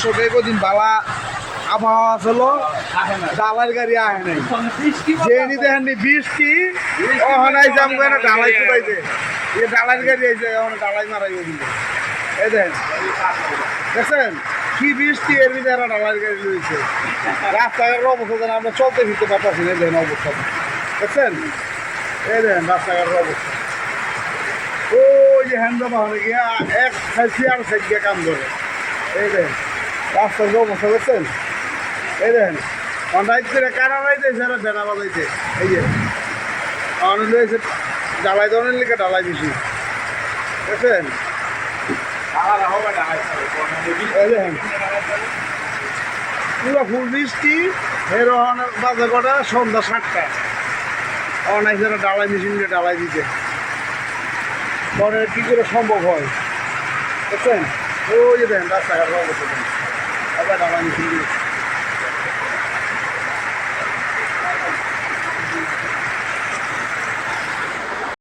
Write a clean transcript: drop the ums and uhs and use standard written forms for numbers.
দর্শক এই কদিন বালা আবহাওয়া ছিল ডালার গাড়ি আহে নাই যে নিতে হান্ডি বৃষ্টি ও হনাই যাম না ডালাই ফুটাইছে এই ডালার গাড়ি আইছে এখন ডালাই মারাই কিন্তু এই দেখেন দেখছেন কি বৃষ্টি এর ভিতরে একটা ডালার গাড়ি রয়েছে রাস্তাঘাটের অবস্থা যেন আমরা চলতে ফিরতে পারতেছি না দেখেন অবস্থা দেখছেন এই দেখেন রাস্তাঘাটের অবস্থা ওই যে হ্যান্ড বাহনে গিয়া এক সাইড আর সাইড গিয়ে কাম করে এই দেখেন রাস্তার অবস্থা দেখছেন এই দেখেন রাইতে কারা রাইতে যারা বেড়া বাজাইছে এই যে অনেক রয়েছে জ্বালাই ধরনের লিখে ডালাই বেশি দেখছেন এই দেখেন পুরো ফুল বৃষ্টি এর বাজে কটা সন্ধ্যা 7টা অনেক যারা ডালাই মেশিন দিয়ে ডালাই দিতে পরে কী করে সম্ভব হয় দেখছেন ওই যে দেখেন রাস্তাঘাটের অবস্থা ডালাই মেশিন দিয়ে